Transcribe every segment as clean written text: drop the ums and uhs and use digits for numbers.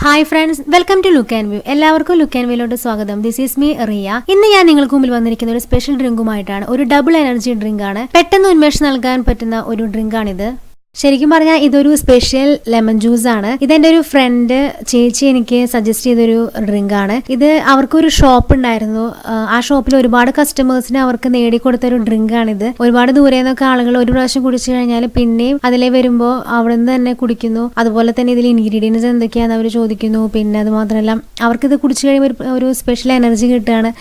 Hi friends, welcome to LooknView. എല്ലാവർക്കും LooknViewലോട്ട് സ്വാഗതം. This is me Riya. ഇന്ന് ഞാൻ നിങ്ങൾക്ക് മുമ്പിൽ വന്നിരിക്കുന്ന ഒരു സ്പെഷ്യൽ ഡ്രിങ്കുമായിട്ടാണ്. ഒരു ഡബിൾ എനർജി ഡ്രിങ്ക് ആണ്. പെട്ടെന്ന് ഉന്മേഷം നൽകാൻ പറ്റുന്ന ഒരു ഡ്രിങ്ക് ആണിത്. ശരിക്കും പറഞ്ഞാൽ ഇതൊരു സ്പെഷ്യൽ ലെമൺ ജ്യൂസ് ആണ്. ഇതെന്റെ ഒരു ഫ്രണ്ട് ചേച്ചി എനിക്ക് സജസ്റ്റ് ചെയ്തൊരു ഡ്രിങ്ക് ആണ്. ഇത് അവർക്കൊരു ഷോപ്പ് ഉണ്ടായിരുന്നു. ആ ഷോപ്പിൽ ഒരുപാട് കസ്റ്റമേഴ്സിന് അവർക്ക് നേടിക്കൊടുത്ത ഒരു ഡ്രിങ്ക് ആണിത്. ഒരുപാട് ദൂരെ നിന്നൊക്കെ ആളുകൾ ഒരു പ്രാവശ്യം കുടിച്ചു കഴിഞ്ഞാൽ പിന്നെയും അതിലെ വരുമ്പോൾ അവിടെ നിന്ന് തന്നെ കുടിക്കുന്നു. അതുപോലെ തന്നെ ഇതിൽ ഇൻഗ്രീഡിയൻസ് എന്തൊക്കെയാണെന്ന് അവർ ചോദിക്കുന്നു. പിന്നെ അത് മാത്രമല്ല അവർക്കിത് കുടിച്ചു കഴിയുമ്പോൾ ഒരു സ്പെഷ്യൽ എനർജി കിട്ടുകയാണ്.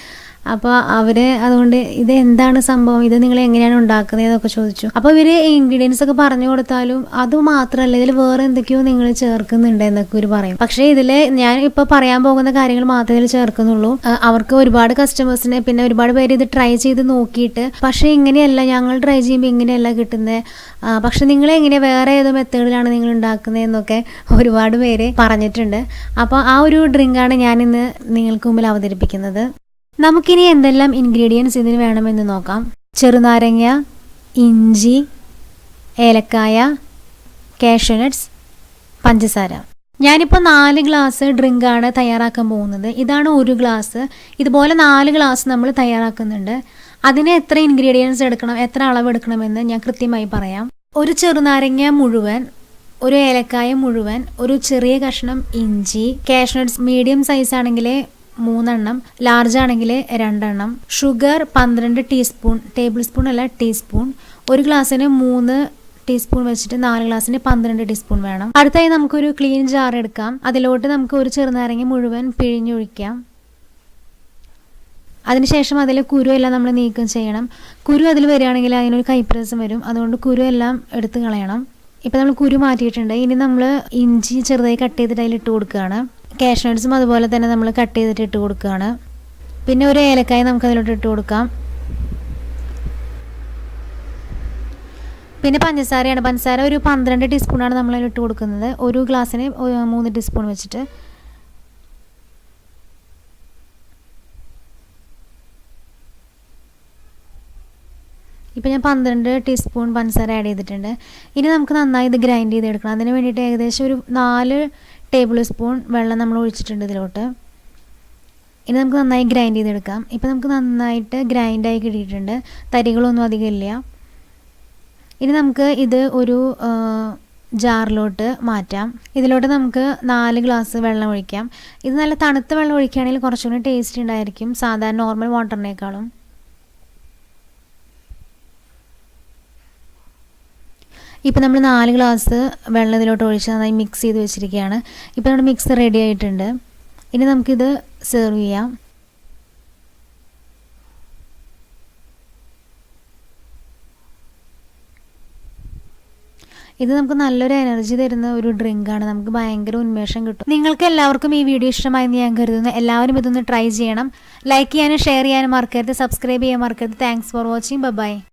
അപ്പോൾ അവർ അതുകൊണ്ട് ഇത് എന്താണ് സംഭവം, ഇത് നിങ്ങൾ എങ്ങനെയാണ് ഉണ്ടാക്കുന്നത് എന്നൊക്കെ ചോദിച്ചു. അപ്പോൾ ഇവർ ഇൻഗ്രീഡിയൻസ് ഒക്കെ പറഞ്ഞു കൊടുത്താലും അത് മാത്രമല്ല ഇതിൽ വേറെ എന്തൊക്കെയോ നിങ്ങൾ ചേർക്കുന്നുണ്ട് എന്നൊക്കെ ഇവർ പറയും. പക്ഷേ ഇതിൽ ഞാൻ ഇപ്പോൾ പറയാൻ പോകുന്ന കാര്യങ്ങൾ മാത്രമേ ഇതിൽ ചേർക്കുന്നുള്ളൂ. അവർക്ക് ഒരുപാട് കസ്റ്റമേഴ്സിനെ പിന്നെ ഒരുപാട് പേര് ഇത് ട്രൈ ചെയ്ത് നോക്കിയിട്ട് പക്ഷേ ഇങ്ങനെയല്ല, ഞങ്ങൾ ട്രൈ ചെയ്യുമ്പോൾ ഇങ്ങനെയല്ല കിട്ടുന്നത്, പക്ഷെ നിങ്ങൾ എങ്ങനെ വേറെ ഏതോ മെത്തേഡിലാണ് നിങ്ങൾ ഉണ്ടാക്കുന്നത് എന്നൊക്കെ ഒരുപാട് പേര് പറഞ്ഞിട്ടുണ്ട്. അപ്പോൾ ആ ഒരു ഡ്രിങ്കാണ് ഞാൻ ഇന്ന് നിങ്ങൾക്ക് മുമ്പിൽ അവതരിപ്പിക്കുന്നത്. നമുക്കിനി എന്തെല്ലാം ഇൻഗ്രീഡിയൻസ് ഇതിന് വേണമെന്ന് നോക്കാം. ചെറുനാരങ്ങ, ഇഞ്ചി, ഏലക്കായ, കാഷ്യൂനട്ട്സ്, പഞ്ചസാര. ഞാനിപ്പോൾ 4 ഗ്ലാസ് ഡ്രിങ്കാണ് തയ്യാറാക്കാൻ പോകുന്നത്. ഇതാണ് 1 ഗ്ലാസ്. ഇതുപോലെ 4 ഗ്ലാസ് നമ്മൾ തയ്യാറാക്കുന്നുണ്ട്. അതിന് എത്ര ഇൻഗ്രീഡിയൻസ് എടുക്കണം, എത്ര അളവ് എടുക്കണമെന്ന് ഞാൻ കൃത്യമായി പറയാം. ഒരു ചെറുനാരങ്ങ മുഴുവൻ, ഒരു ഏലക്കായ മുഴുവൻ, ഒരു ചെറിയ കഷ്ണം ഇഞ്ചി, കാഷ്യൂനട്ട്സ് മീഡിയം സൈസ് ആണെങ്കിൽ 3 എണ്ണം, ലാർജ് ആണെങ്കിൽ 2 എണ്ണം, ഷുഗർ 12 ടീസ്പൂൺ, ടേബിൾ സ്പൂൺ അല്ല ടീസ്പൂൺ. ഒരു ഗ്ലാസ്സിന് 3 ടീസ്പൂൺ വെച്ചിട്ട് 4 ഗ്ലാസ്സിന് 12 ടീസ്പൂൺ വേണം. അടുത്തായി നമുക്കൊരു ക്ലീൻ ജാർ എടുക്കാം. അതിലോട്ട് നമുക്ക് ഒരു ചെറുനാരങ്ങ മുഴുവൻ പിഴിഞ്ഞൊഴിക്കാം. അതിനുശേഷം അതിലെ കുരു എല്ലാം നമ്മൾ നീക്കം ചെയ്യണം. കുരു അതിൽ വരികയാണെങ്കിൽ അതിനൊരു കൈപ്രസം വരും, അതുകൊണ്ട് കുരു എല്ലാം എടുത്ത് കളയണം. ഇപ്പം നമ്മൾ കുരു മാറ്റിയിട്ടുണ്ട്. ഇനി നമ്മൾ ഇഞ്ചി ചെറുതായി കട്ട് ചെയ്തിട്ട് അതിൽ ഇട്ട് കൊടുക്കുകയാണ്. കാഷ്യൂനട്ട്സും അതുപോലെ തന്നെ നമ്മൾ കട്ട് ചെയ്തിട്ട് ഇട്ട് കൊടുക്കുകയാണ്. പിന്നെ ഒരു ഏലക്കായ നമുക്ക് അതിലോട്ട് ഇട്ട് കൊടുക്കാം. പിന്നെ പഞ്ചസാരയാണ്. പഞ്ചസാര ഒരു 12 ടീസ്പൂണാണ് നമ്മൾ അതിൽ ഇട്ട് കൊടുക്കുന്നത്. ഒരു ഗ്ലാസ്സിന് 3 ടീസ്പൂൺ വെച്ചിട്ട്. ഇപ്പോൾ ഞാൻ 12 ടീസ്പൂൺ പഞ്ചസാര ആഡ് ചെയ്തിട്ടുണ്ട്. ഇനി നമുക്ക് നന്നായി ഇത് ഗ്രൈൻഡ് ചെയ്തെടുക്കണം. അതിന് വേണ്ടിയിട്ട് ഏകദേശം ഒരു 4 ടേബിൾ സ്പൂൺ വെള്ളം നമ്മൾ ഒഴിച്ചിട്ടുണ്ട് ഇതിലോട്ട്. ഇനി നമുക്ക് നന്നായി ഗ്രൈൻഡ് ചെയ്തെടുക്കാം. ഇപ്പോൾ നമുക്ക് നന്നായിട്ട് ഗ്രൈൻഡായി കിട്ടിയിട്ടുണ്ട്, തരികളൊന്നും അധികം ഇല്ല. ഇനി നമുക്ക് ഇത് ഒരു ജാറിലോട്ട് മാറ്റാം. ഇതിലോട്ട് നമുക്ക് 4 ഗ്ലാസ് വെള്ളം ഒഴിക്കാം. ഇത് നല്ല തണുത്ത വെള്ളം ഒഴിക്കുകയാണെങ്കിൽ കുറച്ചുകൂടി ടേസ്റ്റ് ഉണ്ടായിരിക്കും സാധാരണ നോർമൽ വാട്ടറിനേക്കാളും. ഇപ്പോൾ നമ്മൾ 4 ഗ്ലാസ് വെള്ളം ഇതിലോട്ട് ഒഴിച്ച് നന്നായി മിക്സ് ചെയ്ത് വെച്ചിരിക്കുകയാണ്. ഇപ്പോൾ നമ്മുടെ മിക്സ് റെഡി ആയിട്ടുണ്ട്. ഇനി നമുക്കിത് സെർവ് ചെയ്യാം. ഇത് നമുക്ക് നല്ലൊരു എനർജി തരുന്ന ഒരു ഡ്രിങ്കാണ്. നമുക്ക് ഭയങ്കര ഉന്മേഷം കിട്ടും. നിങ്ങൾക്ക് എല്ലാവർക്കും ഈ വീഡിയോ ഇഷ്ടമായെന്ന് ഞാൻ കരുതുന്നു. എല്ലാവരും ഇതൊന്ന് ട്രൈ ചെയ്യണം. ലൈക്ക് ചെയ്യാനും ഷെയർ ചെയ്യാനും മറക്കരുത്. സബ്സ്ക്രൈബ് ചെയ്യാൻ മറക്കരുത്. Thanks for watching. ബൈ.